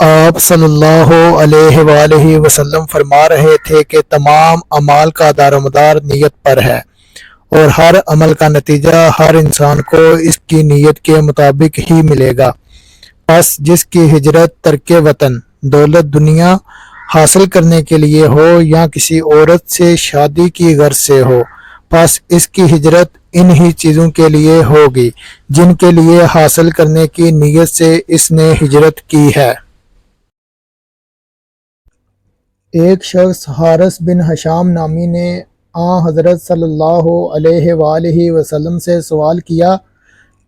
آپ صلی اللہ علیہ وآلہ وسلم فرما رہے تھے کہ تمام اعمال کا دار و مدار نیت پر ہے، اور ہر عمل کا نتیجہ ہر انسان کو اس کی نیت کے مطابق ہی ملے گا۔ پس جس کی ہجرت ترک وطن دولت دنیا حاصل کرنے کے لیے ہو یا کسی عورت سے شادی کی غرض سے ہو، پس اس کی ہجرت ان ہی چیزوں کے لیے ہوگی جن کے لیے حاصل کرنے کی نیت سے اس نے ہجرت کی ہے۔ ایک شخص حارث بن حشام نامی نے حضرت صلی اللہ علیہ وآلہ وسلم سے سوال کیا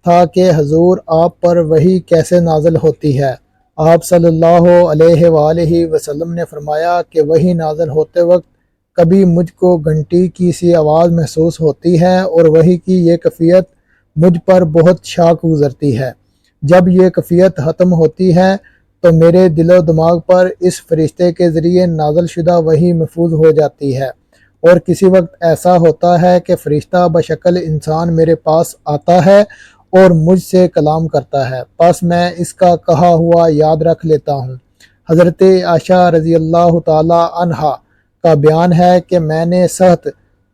تھا کہ حضور آپ پر وحی کیسے نازل ہوتی ہے؟ آپ صلی اللہ علیہ وآلہ وسلم نے فرمایا کہ وحی نازل ہوتے وقت کبھی مجھ کو گھنٹی کی سی آواز محسوس ہوتی ہے اور وحی کی یہ کیفیت مجھ پر بہت شاق گزرتی ہے۔ جب یہ کیفیت ختم ہوتی ہے تو میرے دل و دماغ پر اس فرشتے کے ذریعے نازل شدہ وحی محفوظ ہو جاتی ہے، اور کسی وقت ایسا ہوتا ہے کہ فرشتہ بشکل انسان میرے پاس آتا ہے اور مجھ سے کلام کرتا ہے، پس میں اس کا کہا ہوا یاد رکھ لیتا ہوں۔ حضرت عائشہ رضی اللہ تعالی عنہا کا بیان ہے کہ میں نے سخت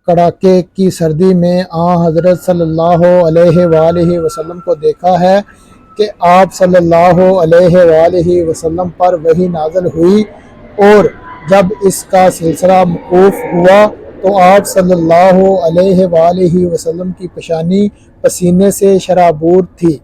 کڑاکے کی سردی میں حضرت صلی اللہ علیہ وآلہ وسلم کو دیکھا ہے کہ آپ صلی اللہ علیہ وآلہ وسلم پر وحی نازل ہوئی، اور جب اس کا سلسلہ موقوف ہوا تو آپ صلی اللہ علیہ وآلہ وسلم کی پیشانی پسینے سے شرابور تھی۔